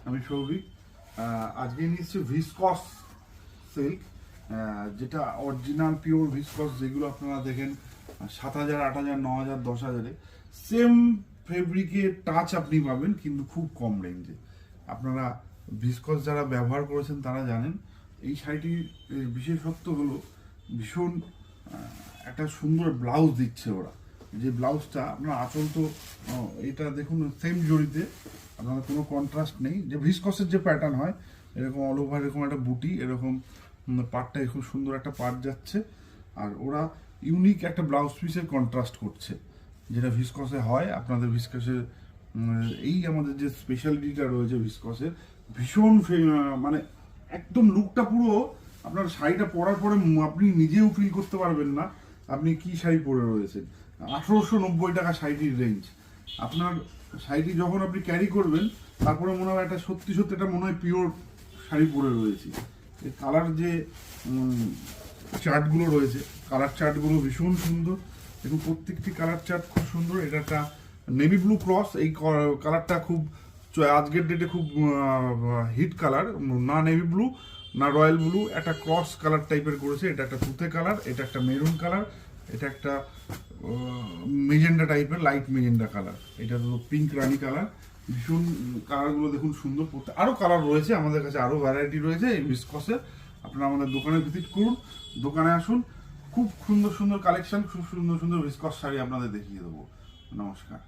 আমি সৌভিক। আজকে নিয়ে এসেছি ভিসকস সিল্ক, যেটা অরিজিনাল পিওর ভিসকস, যেগুলো আপনারা দেখেন 7,000, 8,000, 9,000, 10,000-এ সেম ফেব্রিকের টাচ আপনি পাবেন, কিন্তু খুব কম রেঞ্জে। আপনারা ভিসকস যারা ব্যবহার করেছেন তারা জানেন এই শাড়িটির বিশেষত্ব হলো ভীষণ একটা সুন্দর ব্লাউজ দিচ্ছে ওরা। যে ব্লাউজটা আপনার আঁচল তো এটা দেখুন সেম জড়িতে, আপনার কোনো কন্ট্রাস্ট নেই। যে ভিসকসের যে প্যাটার্ন হয় এরকম অল ওভার এরকম একটা বুটি, এরকম পার্টটা খুব সুন্দর একটা পার্ট যাচ্ছে। আর ওরা ইউনিক একটা ব্লাউজ পিসের কন্ট্রাস্ট করছে, যেটা ভিসকসে হয়। আপনাদের ভিসকসের এই আমাদের যে স্পেশালিটিটা রয়েছে ভিসকসের, ভীষণ মানে একদম লুকটা পুরো আপনার শাড়িটা পরার পরে আপনি নিজেও ফিল করতে পারবেন না আপনি কি শাড়ি পরে রয়েছেন। 1,890 টাকা শাড়িটির রেঞ্জ। আপনার শাড়িটি যখন আপনি ক্যারি করবেন তারপরে মনে হয় একটা সত্যি সত্যি এটা মনে হয় পিওর শাড়ি পরে রয়েছে। এই কালার যে চার্টগুলো রয়েছে, কালার চার্টগুলো ভীষণ সুন্দর এবং প্রত্যেকটি কালার চার্ট খুব সুন্দর। এটা একটা নেভি ব্লু ক্রস, এই কালারটা খুব আজকের ডেটে খুব হিট কালার। না নেভি ব্লু না রয়্যাল ব্লু, একটা ক্রস কালার টাইপের করেছে। এটা একটা তুতে কালার, এটা একটা মেরুন কালার, এটা একটা মেজেন্ডা টাইপের লাইট মেজেন্ডা কালার, এটা হলো পিঙ্ক রানি কালার। ভীষণ কালারগুলো দেখুন সুন্দর। আরও কালার রয়েছে আমাদের কাছে, আরও ভ্যারাইটি রয়েছে এই ভিসকসের। আপনারা আমাদের দোকানে ভিজিট করুন, দোকানে আসুন, খুব সুন্দর সুন্দর কালেকশন, খুব সুন্দর সুন্দর ভিসকস শাড়ি আপনাদের দেখিয়ে দেবো। নমস্কার।